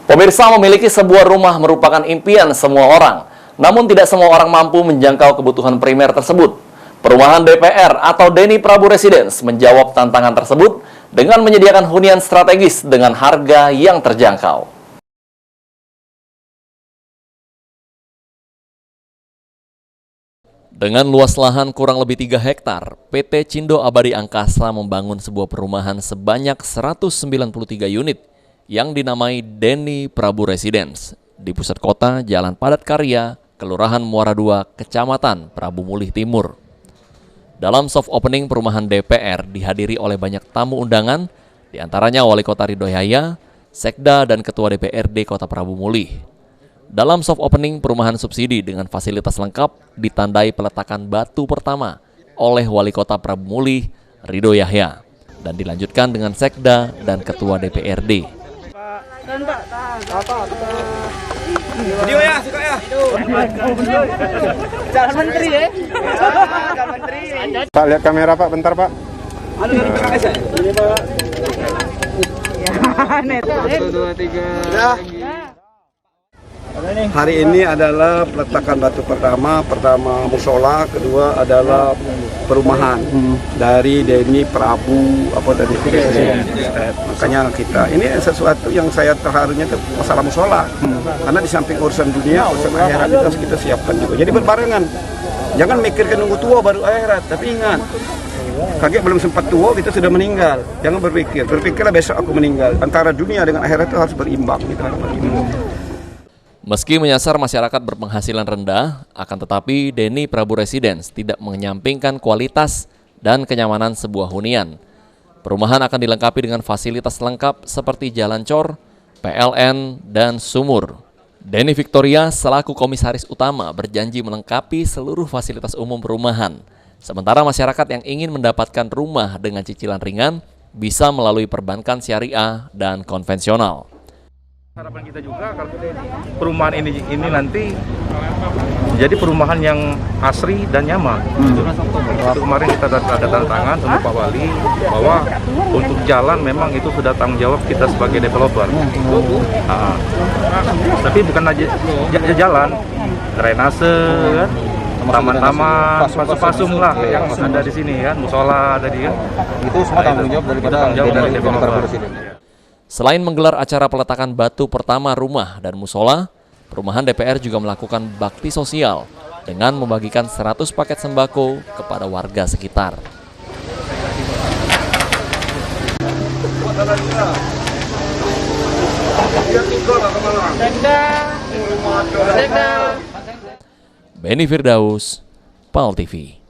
Pemirsa, memiliki sebuah rumah merupakan impian semua orang. Namun tidak semua orang mampu menjangkau kebutuhan primer tersebut. Perumahan DPR atau Deni Prabu Residence menjawab tantangan tersebut dengan menyediakan hunian strategis dengan harga yang terjangkau. Dengan luas lahan kurang lebih 3 hektar, PT Cindo Abadi Angkasa membangun sebuah perumahan sebanyak 193 unit yang dinamai Deni Prabu Residence di pusat kota Jalan Padat Karya, Kelurahan Muara II, Kecamatan Prabu Mulih Timur. Dalam soft opening perumahan DPR dihadiri oleh banyak tamu undangan, diantaranya Wali Kota Ridho Yahya, Sekda, dan Ketua DPRD Kota Prabu Mulih. Dalam soft opening perumahan subsidi dengan fasilitas lengkap ditandai peletakan batu pertama oleh Wali Kota Prabu Mulih, Ridho Yahya, dan dilanjutkan dengan Sekda dan Ketua DPRD. Video ya, suka ya. Jangan menteri ya. Jangan menteri. Pak, lihat kamera Pak, bentar Pak. Dari PKS ya? Ini Pak. Ya, net. 1, 2, 3. Hari ini adalah peletakan batu pertama musola, kedua adalah perumahan dari Deni Prabu Makanya kita ini sesuatu yang saya terharunya itu masalah musola, karena di samping urusan dunia, urusan akhirat itu harus kita siapkan juga. Jadi berbarengan, jangan mikirkan nunggu tua baru akhirat, tapi ingat, kakek belum sempat tua kita sudah meninggal. Jangan berpikirlah besok aku meninggal. Antara dunia dengan akhirat itu harus berimbang. Meski menyasar masyarakat berpenghasilan rendah, akan tetapi Deni Prabu Residence tidak menyampingkan kualitas dan kenyamanan sebuah hunian. Perumahan akan dilengkapi dengan fasilitas lengkap seperti jalan cor, PLN, dan sumur. Deni Victoria selaku komisaris utama berjanji melengkapi seluruh fasilitas umum perumahan. Sementara masyarakat yang ingin mendapatkan rumah dengan cicilan ringan bisa melalui perbankan syariah dan konvensional. Harapan kita juga kalau perumahan ini nanti jadi perumahan yang asri dan nyaman. Itu kemarin kita ada tanda tangan sama Pak Wali bahwa untuk jalan memang itu sudah tanggung jawab kita sebagai developer. Tapi bukan aja jalan, drainase, kan? Taman-taman, pasum lah yang ada di sini kan, musola tadi kan. Itu semua tanggung jawab dari developer. Selain menggelar acara peletakan batu pertama rumah dan musola, perumahan DPR juga melakukan bakti sosial dengan membagikan 100 paket sembako kepada warga sekitar. Beni Firdaus, PAL TV.